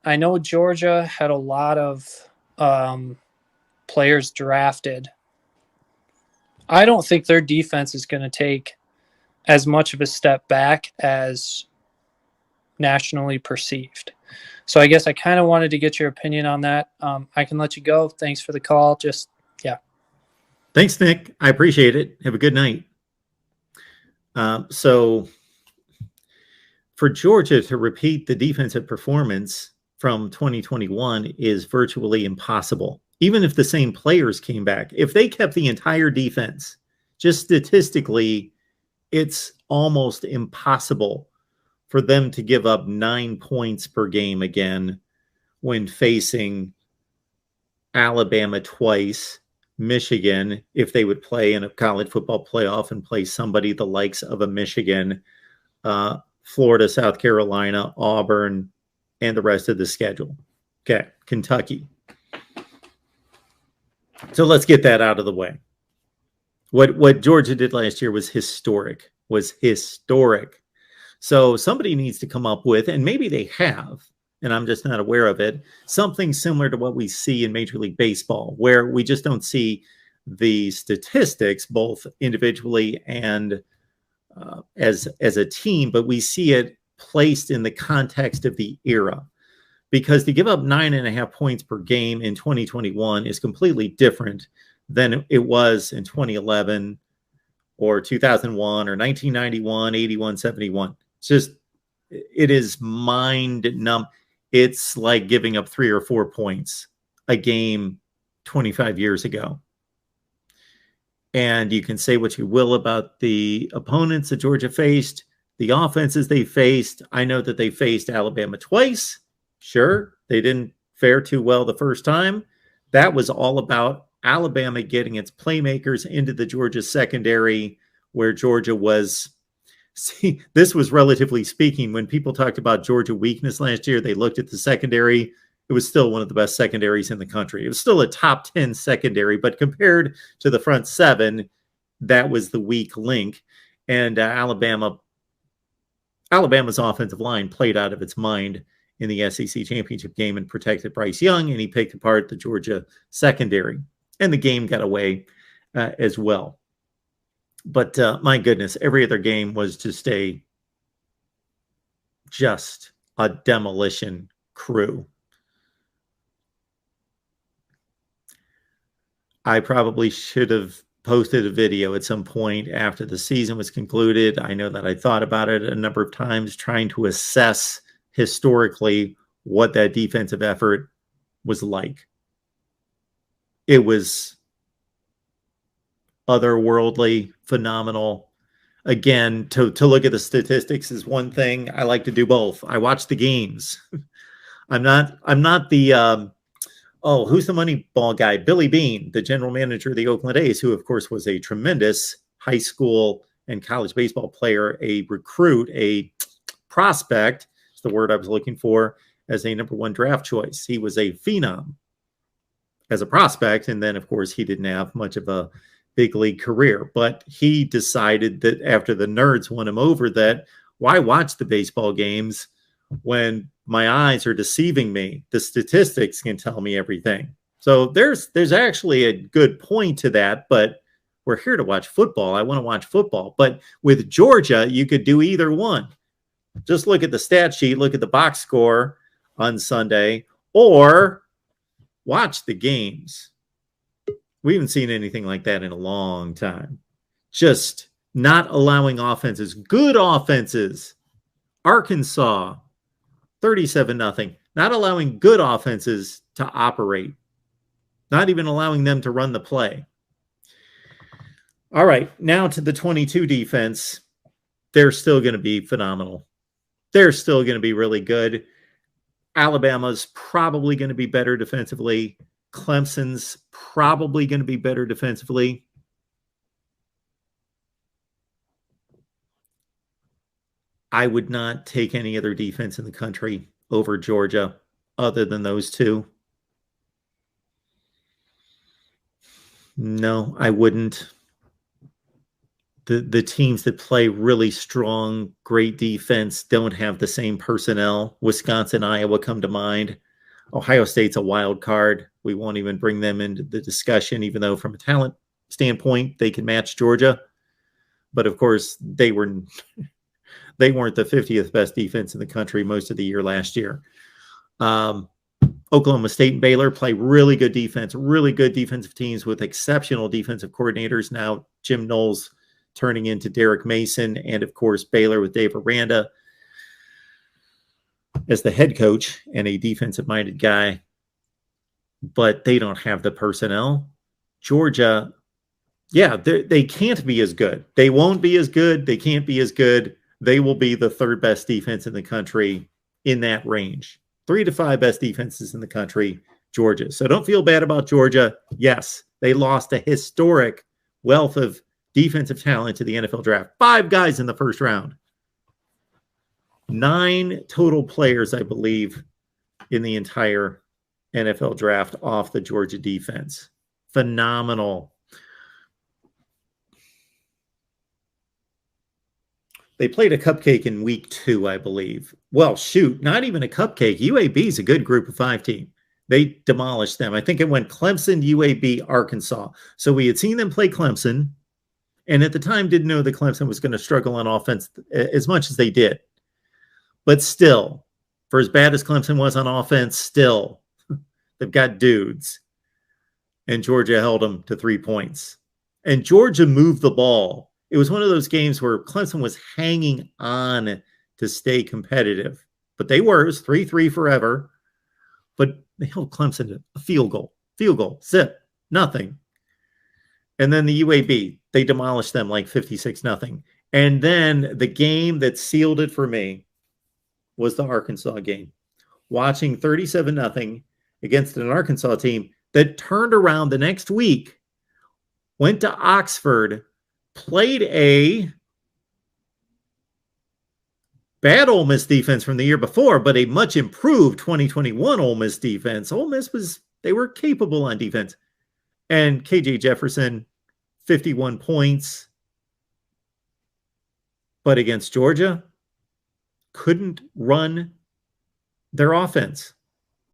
I know Georgia had a lot of players drafted. I don't think their defense is going to take as much of a step back as nationally perceived. So I guess I kind of wanted to get your opinion on that. I can let you go. Thanks for the call. Yeah. Thanks, Nick. I appreciate it. Have a good night. So for Georgia to repeat the defensive performance from 2021 is virtually impossible. Even if the same players came back, if they kept the entire defense, just statistically, it's almost impossible for them to give up 9 points per game again when facing Alabama twice, Michigan, if they would play in a college football playoff and play somebody the likes of a Michigan, Florida, South Carolina, Auburn, and the rest of the schedule. Okay, Kentucky. So let's get that out of the way. What Georgia did last year was historic. So somebody needs to come up with, and maybe they have, and I'm just not aware of it, something similar to what we see in Major League Baseball, where we just don't see the statistics, both individually and as a team, but we see it placed in the context of the era. Because to give up 9.5 points per game in 2021 is completely different than it was in 2011 or 2001 or 1991, 81, 71. It is mind numb. It's like giving up 3 or 4 points a game 25 years ago. And you can say what you will about the opponents that Georgia faced, the offenses they faced. I know that they faced Alabama twice. Sure, they didn't fare too well the first time. That was all about Alabama getting its playmakers into the Georgia secondary, where Georgia was. See, this was relatively speaking, when people talked about Georgia weakness last year, they looked at the secondary. It was still one of the best secondaries in the country. It was still a top 10 secondary, but compared to the front seven, that was the weak link. And Alabama's offensive line played out of its mind in the SEC championship game and protected Bryce Young, and he picked apart the Georgia secondary. And the game got away as well. But my goodness, every other game was just a demolition crew. I probably should have posted a video at some point after the season was concluded. I know that I thought about it a number of times, trying to assess historically what that defensive effort was like. It was otherworldly, phenomenal. Again, to look at the statistics is one thing. I like to do both. I watch the games. I'm not the who's the money ball guy? Billy Beane, the general manager of the Oakland A's, who of course was a tremendous high school and college baseball player, a recruit, a prospect, is the word I was looking for, as a number 1 draft choice. He was a phenom as a prospect, and then of course he didn't have much of a big league career, but he decided that after the nerds won him over, that why watch the baseball games when my eyes are deceiving me? The statistics can tell me everything. So there's actually a good point to that, but we're here to watch football. I want to watch football. But with Georgia, you could do either one. Just look at the stat sheet, look at the box score on Sunday, or watch the games. We haven't seen anything like that in a long time. Just not allowing offenses, good offenses. Arkansas, 37-0. Not allowing good offenses to operate. Not even allowing them to run the play. All right, now to the 22 defense. They're still going to be phenomenal. They're still going to be really good. Alabama's probably going to be better defensively. Clemson's probably going to be better defensively. I would not take any other defense in the country over Georgia other than those two. No, I wouldn't. the teams that play really strong, great defense don't have the same personnel. Wisconsin, Iowa come to mind. Ohio State's a wild card. We won't even bring them into the discussion, even though from a talent standpoint, they can match Georgia. But of course, they weren't the 50th best defense in the country most of the year last year. Oklahoma State and Baylor play really good defense, really good defensive teams with exceptional defensive coordinators. Now, Jim Knowles turning into Derek Mason, and of course, Baylor with Dave Aranda as the head coach and a defensive-minded guy. But they don't have the personnel. Georgia, yeah, they can't be as good. They won't be as good. They can't be as good. They will be the third best defense in the country in that range. 3 to 5 best defenses in the country, Georgia. So don't feel bad about Georgia. Yes, they lost a historic wealth of defensive talent to the NFL draft. 5 guys in the first round. 9 total players, I believe, in the entire NFL draft off the Georgia defense. Phenomenal. They played a cupcake in week 2, I believe. Well, shoot, not even a cupcake. UAB is a good group of 5 team. They demolished them. I think it went Clemson, UAB, Arkansas. So we had seen them play Clemson, and at the time didn't know that Clemson was going to struggle on offense as much as they did. But still, for as bad as Clemson was on offense, still, they've got dudes. And Georgia held them to 3 points. And Georgia moved the ball. It was one of those games where Clemson was hanging on to stay competitive. But they were. It was 3-3 forever. But they held Clemson to a field goal, zip, nothing. And then the UAB, they demolished them like 56-0. And then the game that sealed it for me was the Arkansas game. Watching 37-0 against an Arkansas team that turned around the next week, went to Oxford, played a bad Ole Miss defense from the year before, but a much improved 2021 Ole Miss defense. Ole Miss they were capable on defense. And KJ Jefferson, 51 points. But against Georgia, couldn't run their offense.